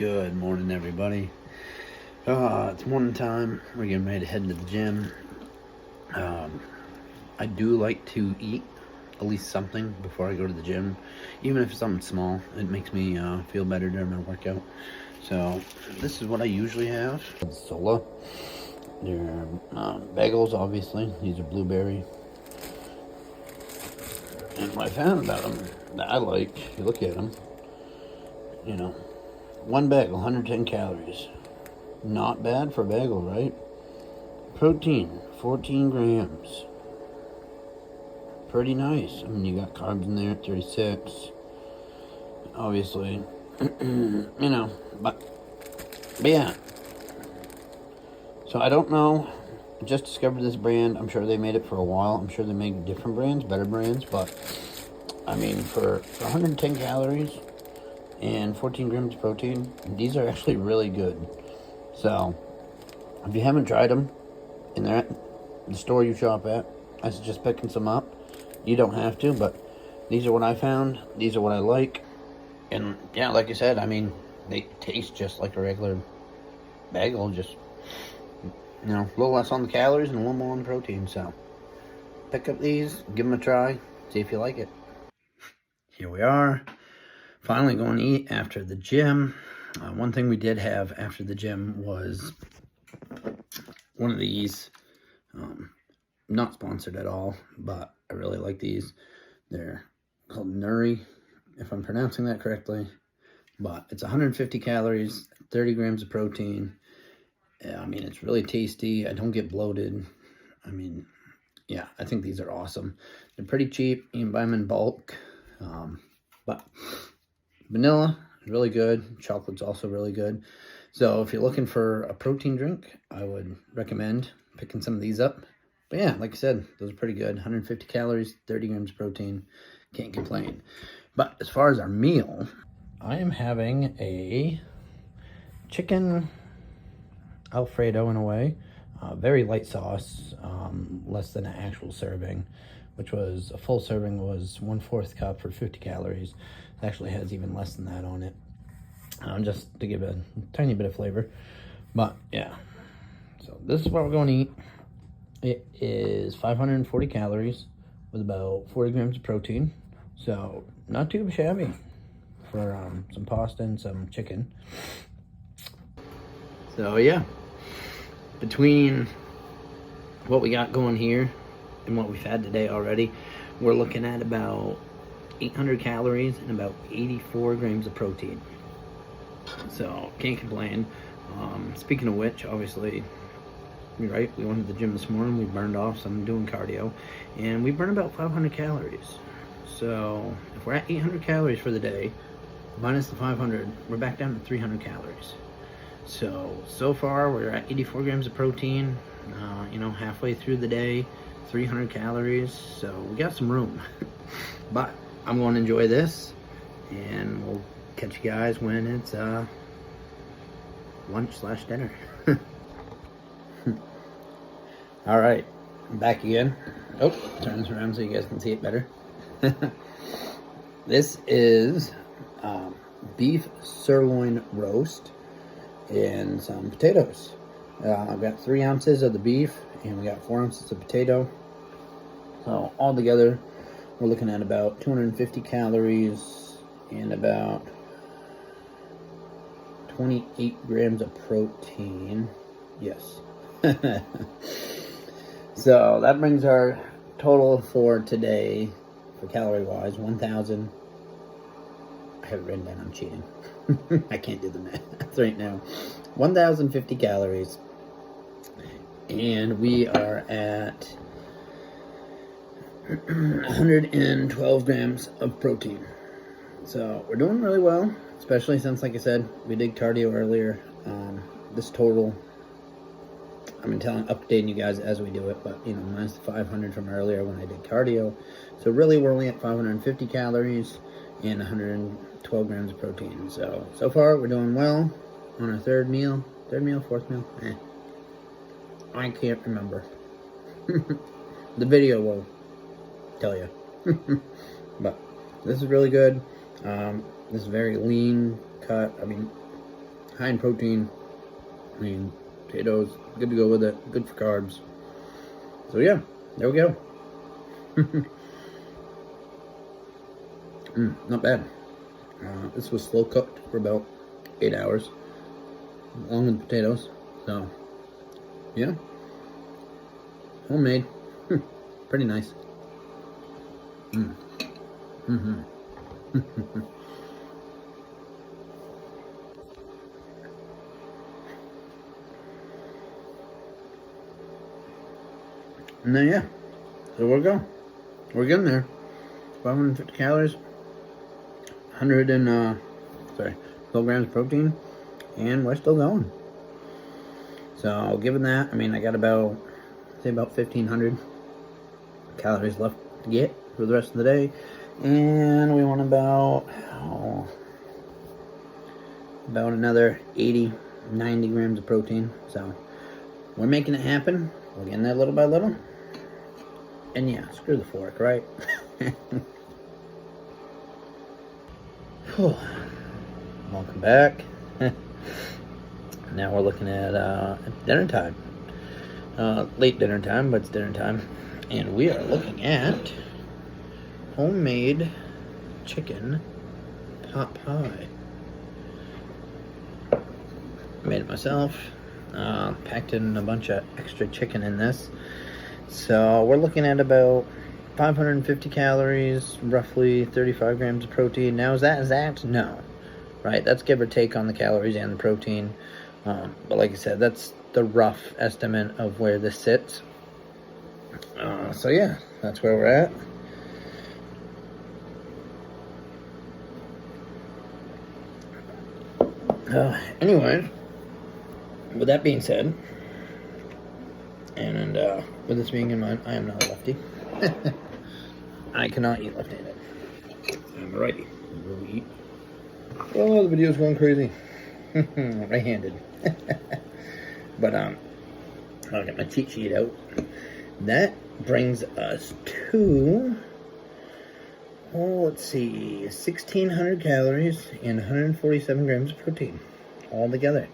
Good morning, everybody. It's morning time. We're getting ready to head to the gym. I do like to eat at least something before I go to the gym, even if it's something small. It makes me feel better during my workout. So this is what I usually have. Sola. They're bagels, obviously. These are blueberry. And what I found about them that I like, if you look at them, one bagel, 110 calories. Not bad for a bagel, right? Protein, 14 grams. Pretty nice. I mean, you got carbs in there, 36. Obviously, but yeah. So I don't know. I just discovered this brand. I'm sure they made it for a while. I'm sure they make different brands, better brands, but I mean, for 110 calories and 14 grams of protein, these are actually really good. So, if you haven't tried them in the store you shop at, I suggest picking some up. You don't have to, but these are what I found. These are what I like. And yeah, like I said, I mean, they taste just like a regular bagel, just, a little less on the calories and a little more on the protein. So, pick up these, give them a try, see if you like it. Here we are, finally going to eat after the gym. One thing we did have after the gym was one of these. Not sponsored at all, but I really like these. They're called Nuri, if I'm pronouncing that correctly. But it's 150 calories, 30 grams of protein. I mean, it's really tasty. I don't get bloated. I mean, yeah, I think these are awesome. They're pretty cheap. You can buy them in bulk. But vanilla is really good. Chocolate's also really good. So if you're looking for a protein drink, I would recommend picking some of these up. But yeah, like I said, those are pretty good. 150 calories, 30 grams of protein. Can't complain. But as far as our meal, I am having a chicken Alfredo in a way. Very light sauce, less than an actual serving, which was a full serving was 1/4 cup for 50 calories. It actually has even less than that on it, just to give a tiny bit of flavor. But yeah, so this is what we're going to eat. It is 540 calories with about 40 grams of protein, so not too shabby for some pasta and some chicken. So yeah, between what we got going here and what we've had today already, we're looking at about 800 calories and about 84 grams of protein. So can't complain. Speaking of which, obviously, right, we went to the gym this morning. We burned off some doing cardio, and we burned about 500 calories. So if we're at 800 calories for the day, minus the 500, we're back down to 300 calories. So far we're at 84 grams of protein, halfway through the day, 300 calories, so we got some room. But I'm going to enjoy this, and we'll catch you guys when it's lunch/dinner. All right, I'm back again. Oh, turn this around so you guys can see it better. This is beef sirloin roast and some potatoes. I've got 3 ounces of the beef, and we got 4 ounces of potato. So all together, we're looking at about 250 calories and about 28 grams of protein. Yes. So that brings our total for today, for calorie-wise, 1,000. I have it written down, I'm cheating. I can't do the math right now. 1,050 calories. And we are at 112 grams of protein. So we're doing really well, especially since, like I said, we did cardio earlier. This total, I'm updating you guys as we do it, but minus the 500 from earlier when I did cardio. So really we're only at 550 calories and 112 grams of protein. So far we're doing well on our third meal, fourth meal. I can't remember. The video will tell you. But this is really good. This is very lean cut. I mean, high in protein. I mean, potatoes, good to go with it. Good for carbs. So yeah, there we go. Not bad. This was slow cooked for about 8 hours, along with potatoes. So yeah, homemade. Pretty nice. And then yeah, so we're going. We're getting there. 550 calories, 12 grams of protein, and we're still going. So given that, I mean, I got about 1,500 calories left to get for the rest of the day, and we want about another 80-90 grams of protein. So we're making it happen. We're getting there little by little. And yeah, screw the fork, right? Welcome back. Now we're looking at dinner time. Late dinner time, but it's dinner time. And we are looking at homemade chicken pot pie. Made it myself. Packed in a bunch of extra chicken in this. So we're looking at about 550 calories, roughly 35 grams of protein. Now is that exact? No. Right, that's give or take on the calories and the protein. But like I said, that's the rough estimate of where this sits. So yeah, that's where we're at. Anyway, with that being said, and with this being in mind, I am not a lefty. I cannot eat left-handed. I'm a righty. Oh, the video's going crazy. Right-handed. But I'll get my cheat sheet out. That brings us to, let's see, 1,600 calories and 147 grams of protein all together.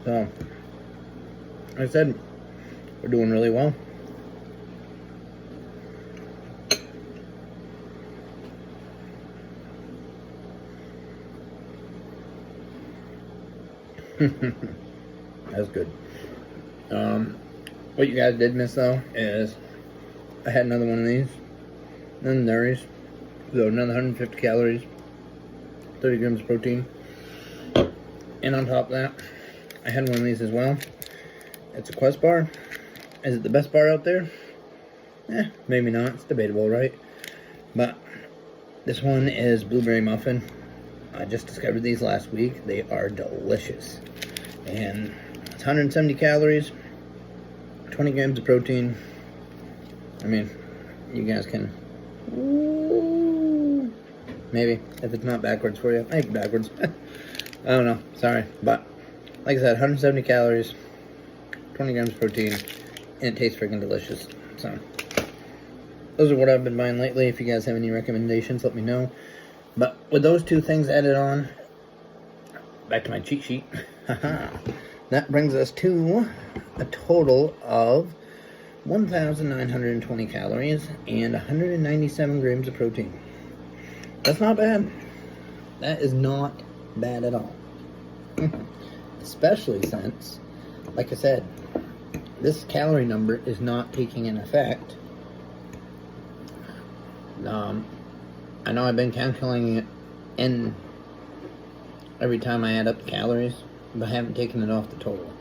So, like I said, we're doing really well. That's good. What you guys did miss though is I had another one of these, another Nurries, so another 150 calories, 30 grams of protein, and on top of that, I had one of these as well. It's a Quest bar. Is it the best bar out there? Maybe not. It's debatable, right? But this one is blueberry muffin. I just discovered these last week. They are delicious. And it's 170 calories, 20 grams of protein. I mean, you guys can... maybe, if it's not backwards for you. I think backwards. I don't know. Sorry. But, like I said, 170 calories, 20 grams of protein, and it tastes freaking delicious. So, those are what I've been buying lately. If you guys have any recommendations, let me know. But with those two things added on, back to my cheat sheet, that brings us to a total of 1,920 calories and 197 grams of protein. That's not bad. That is not bad at all. Especially since, like I said, this calorie number is not taking an effect. I know I've been calculating it in every time I add up the calories, but I haven't taken it off the total.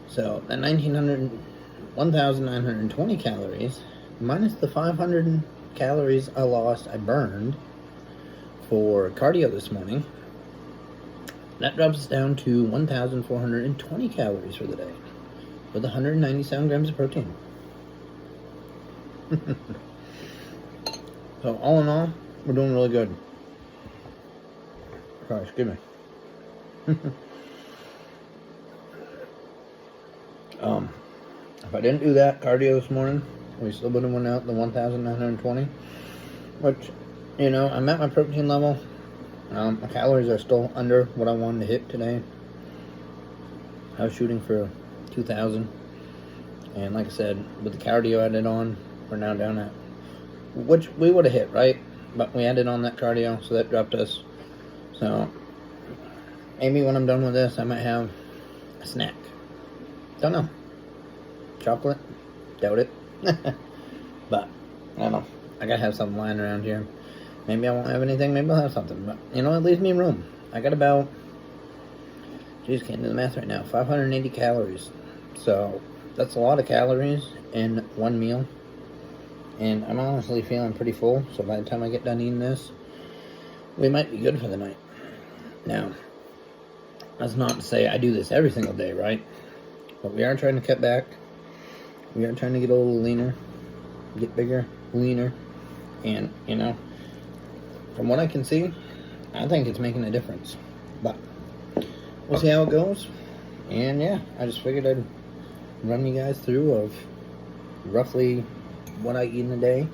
So that 1,920 calories minus the 500 calories I burned for cardio this morning, that drops us down to 1,420 calories for the day with 197 grams of protein. So all in all, we're doing really good. Sorry, excuse me. If I didn't do that cardio this morning, we still would have went out the 1,920, which, you know, I'm at my protein level. My calories are still under what I wanted to hit today. I was shooting for 2,000. And like I said, with the cardio added on, we're now down at, which we would have hit, right? But we added on that cardio, so that dropped us. So maybe when I'm done with this, I might have a snack. Don't know. Chocolate? Doubt it. But I don't know. I gotta have something lying around here. Maybe I won't have anything. Maybe I'll have something. But you know, it leaves me room. I got about, geez, can't do the math right now. 580 calories. So that's a lot of calories in one meal. And I'm honestly feeling pretty full. So by the time I get done eating this, we might be good for the night. Now, that's not to say I do this every single day, right? But we are trying to cut back. We are trying to get a little leaner, get bigger, leaner, and, you know, from what I can see, I think it's making a difference. But we'll see how it goes. And yeah, I just figured I'd run you guys through of roughly what I eat in a day.